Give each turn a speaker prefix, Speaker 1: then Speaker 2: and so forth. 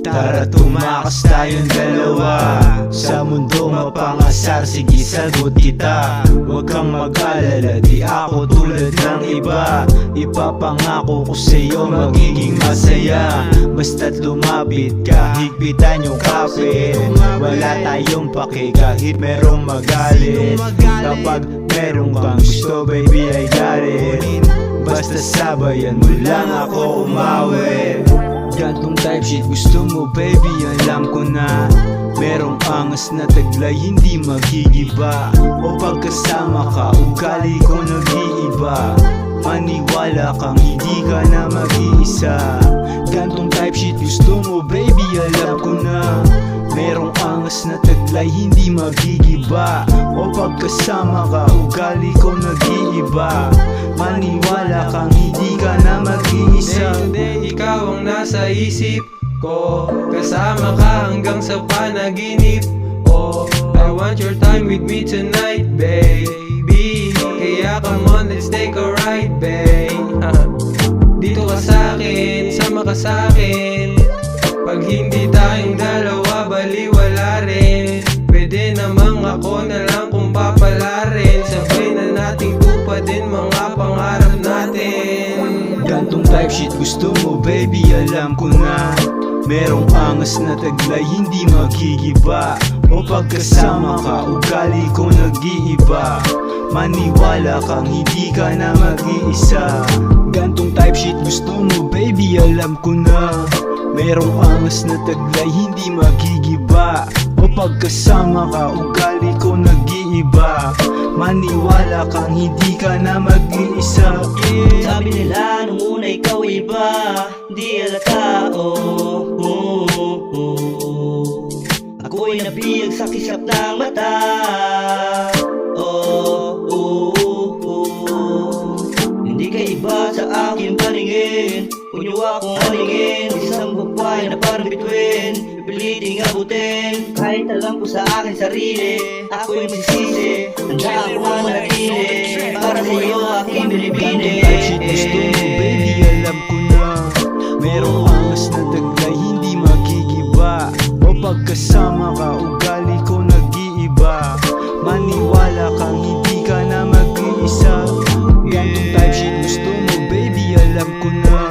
Speaker 1: Tara tumakas tayong dalawa sa mundo mapangasar, sige sagot kita. Huwag kang mag-alala, di ako tulad ng iba. Ipapangako ko sa'yo magiging masaya. Basta't lumapit ka, higpitan yung kapit. Wala tayong pake kahit merong magalit. Kapag merong kang gusto baby I got it. Basta sabayan mo lang ako umawi. Gantong type shit gusto mo baby, alam ko na. Merong angas na taglay hindi maghigiba. O pagkasama ka ugali ko nag-iiba. Maniwala kang hindi ka na mag-iisa. Gantong type shit gusto mo baby, alam ko na. Merong angas na taglay hindi maghigiba. O pagkasama ka ugali ko nag-iiba. Maniwala kang hindi ka na mag-iisa.
Speaker 2: Day to day ikaw ang nasa isip ko, kasama ka hanggang sa panaginip. Oh, I want your time with me tonight baby. Kaya come on let's take a ride babe. Dito ka sa'kin, sama ka sa'kin. Pag hindi tayong dalawa baliwala rin. Pwede namang ako na lang kung papalarin. Sabay na nating tupadin mga pangarap natin.
Speaker 1: Gantong type shit gusto mo baby, alam ko na. Merong angas na taglay hindi maghigiba. O pagkasama ka ugali ko nag-iiba. Maniwala kang hindi ka na mag-iisa. Gantong type shit gusto mo baby, alam ko na. Merong angas na taglay hindi maghigiba. O pagkasama ka ugali ko nag-iiba. Maniwala kang hindi ka na mag-iisa.
Speaker 3: Sabi nila nung una ikaw iba, di halata ako'y nabiyag sa kisap ng mata. Hindi ka iba sa aking paningin. Huwag niyo akong halingin. Isang babae na parang bituin, pipiliting abutin. Kahit alam ko sa aking sarili, ako'y magsisisi. Handa ako manatili para sa iyo aking bilibini.
Speaker 1: Type shit gusto mo baby, alam ko na. Merong angas na taglay hindi maghigiba. O pagkasama ka ugali ko nag-iiba. Maniwala kang hindi ka na mag-iisa. Gantong type shit gusto mo baby, alam ko na.